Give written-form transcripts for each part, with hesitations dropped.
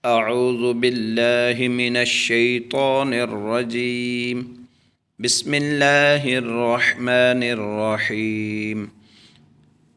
أعوذ بالله من الشيطان الرجيم بسم الله الرحمن الرحيم।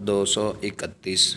231।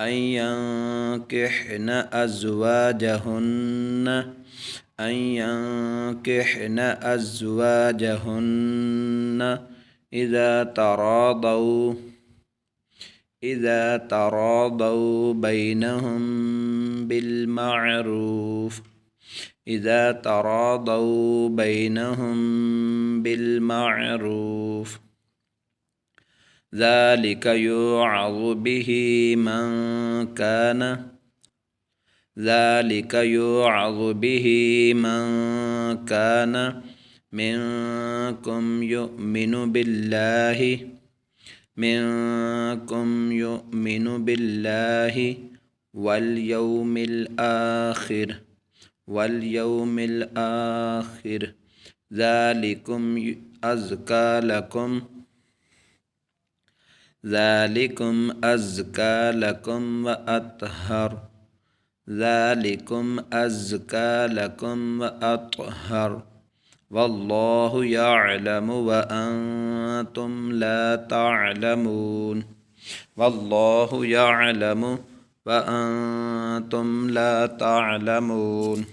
أن ينكحن أزواجهن إذا تراضوا بينهم بالمعروف ذلك يوعظ به من كان منكم يؤمن بالله واليوم الآخر ذلكم أزكى لكم وأطهر والله يعلم وأنتم لا تعلمون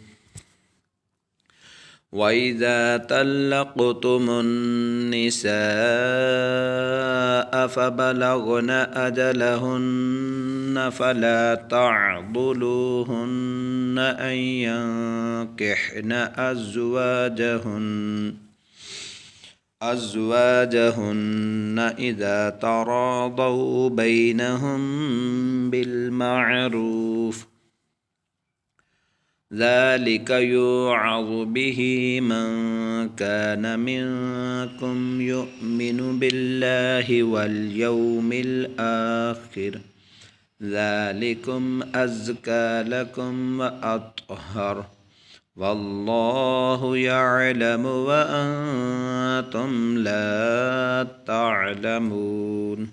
وإذا طلقتم النساء فبلغن أجلهن فلا تعضلوهن أن ينكحن أزواجهن إذا تراضوا بينهم بالمعروف ذلك يوعظ به من كان منكم يؤمن بالله واليوم الآخر ذلكم أزكى لكم وأطهر والله يعلم وأنتم لا تعلمون